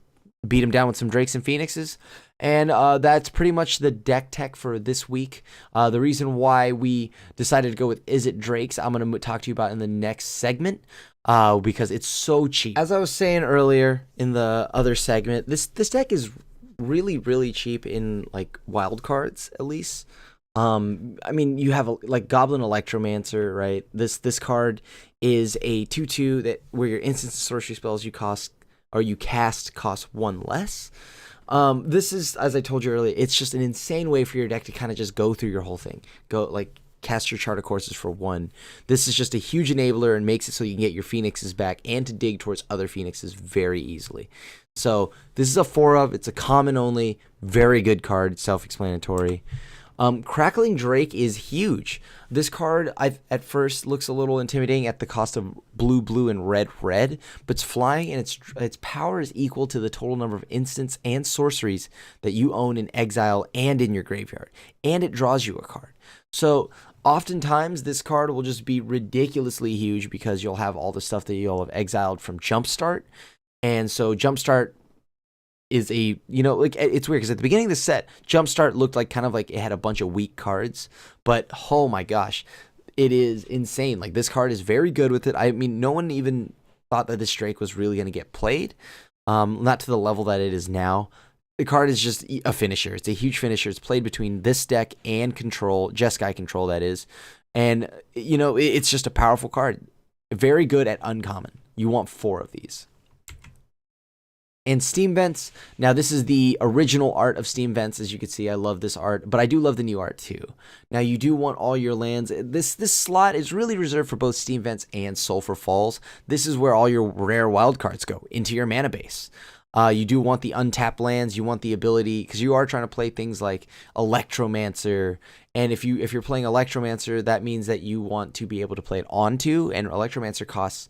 beat them down with some Drakes and Phoenixes. And that's pretty much the deck tech for this week. The reason why we decided to go with Izzet Drakes, I'm going to talk to you about in the next segment because it's so cheap. As I was saying earlier in the other segment, this deck is really, really cheap in like wild cards, at least. I mean, you have like Goblin Electromancer, right? This card is a 2/2 that where your instant sorcery spells you cast cost 1 less. This is, as I told you earlier, it's just an insane way for your deck to kind of just go through your whole thing. Go like cast your Chart of Courses for 1. This is just a huge enabler and makes it so you can get your Phoenixes back and to dig towards other Phoenixes very easily. So this is a 4 of. It's a common only, very good card, self-explanatory. Crackling Drake is huge. This card at first looks a little intimidating at the cost of blue, blue, and red, red, but it's flying and its power is equal to the total number of instants and sorceries that you own in exile and in your graveyard, and it draws you a card. So oftentimes this card will just be ridiculously huge because you'll have all the stuff that you'll have exiled from Jumpstart, and so Jumpstart is a, you know, like it's weird because at the beginning of the set, Jumpstart looked like kind of like it had a bunch of weak cards, but oh my gosh, it is insane. Like this card is very good with it. I mean, no one even thought that this Drake was really going to get played, not to the level that it is now. The card is just a finisher. It's a huge finisher. It's played between this deck and Control, Jeskai Control, that is, and you know, it's just a powerful card. Very good at uncommon. You want 4 of these. And Steam Vents, now this is the original art of Steam Vents, as you can see. I love this art, but I do love the new art too. Now you do want all your lands. This slot is really reserved for both Steam Vents and Sulphur Falls. This is where all your rare wild cards go, into your mana base. You do want the untapped lands. You want the ability, because you are trying to play things like Electromancer, and if you're playing Electromancer, that means that you want to be able to play it onto, and Electromancer costs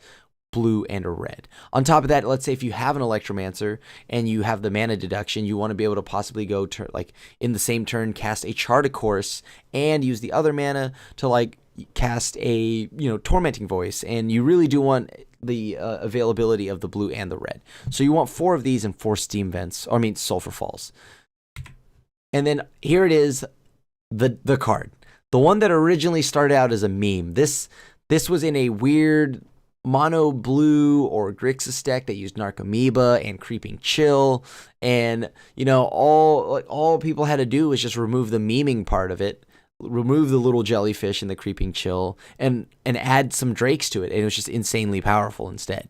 blue and a red. On top of that, let's say if you have an Electromancer and you have the mana deduction, you want to be able to possibly go to, like, in the same turn, cast a Chart of Course and use the other mana to like cast a, you know, Tormenting Voice, and you really do want the availability of the blue and the red. So you want 4 of these and 4 Steam Vents, or I mean Sulphur Falls. And then here it is, the card, the one that originally started out as a meme. This was in a weird mono blue or Grixis deck that used Narcomoeba and Creeping Chill, and you know, all people had to do was just remove the memeing part of it, remove the little jellyfish and the Creeping Chill, and add some Drakes to it, and it was just insanely powerful instead.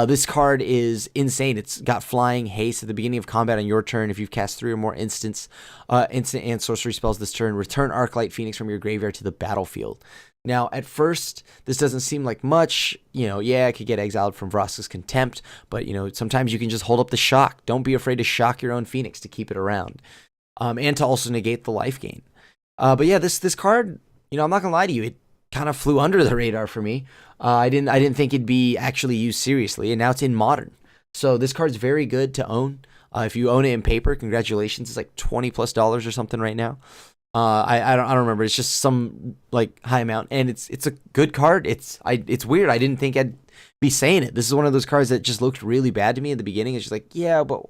This card is insane. It's got flying, haste at the beginning of combat on your turn. If you've cast 3 or more instant and sorcery spells this turn, return Arclight Phoenix from your graveyard to the battlefield. Now, at first, this doesn't seem like much. You know, yeah, it could get exiled from Vraska's Contempt, but, you know, sometimes you can just hold up the shock. Don't be afraid to shock your own Phoenix to keep it around, and to also negate the life gain. But yeah, this card, you know, I'm not gonna lie to you, it kind of flew under the radar for me. I didn't think it'd be actually used seriously, and now it's in Modern. So this card's very good to own. If you own it in paper, congratulations. It's like $20+ or something right now. I don't remember. It's just some like high amount, and it's a good card. It's weird. I didn't think I'd be saying it. This is one of those cards that just looked really bad to me in the beginning. It's just like, yeah, but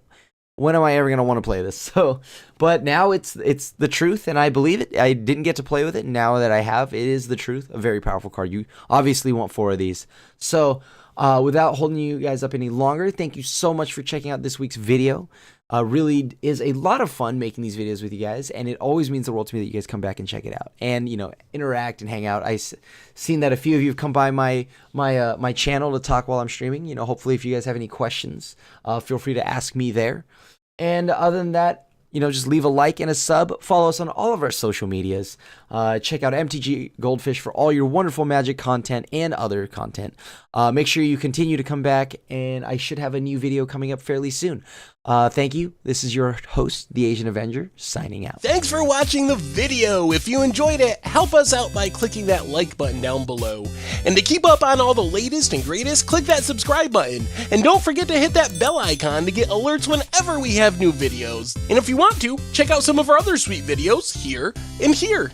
when am I ever gonna want to play this? So, but now it's the truth, and I believe it. I didn't get to play with it. Now that I have, it is the truth. A very powerful card. You obviously want 4 of these. So, without holding you guys up any longer, thank you so much for checking out this week's video. Really is a lot of fun making these videos with you guys, and it always means the world to me that you guys come back and check it out and, you know, interact and hang out. I've seen that a few of you have come by my channel to talk while I'm streaming. You know, hopefully if you guys have any questions, feel free to ask me there. And other than that, just leave a like and a sub. Follow us on all of our social medias. Check out MTG Goldfish for all your wonderful Magic content and other content. Make sure you continue to come back, and I should have a new video coming up fairly soon. Thank you. This is your host, the Asian Avenger, signing out. Thanks for watching the video. If you enjoyed it, help us out by clicking that like button down below. And to keep up on all the latest and greatest, click that subscribe button. And don't forget to hit that bell icon to get alerts whenever we have new videos. And if you want to, check out some of our other sweet videos here and here.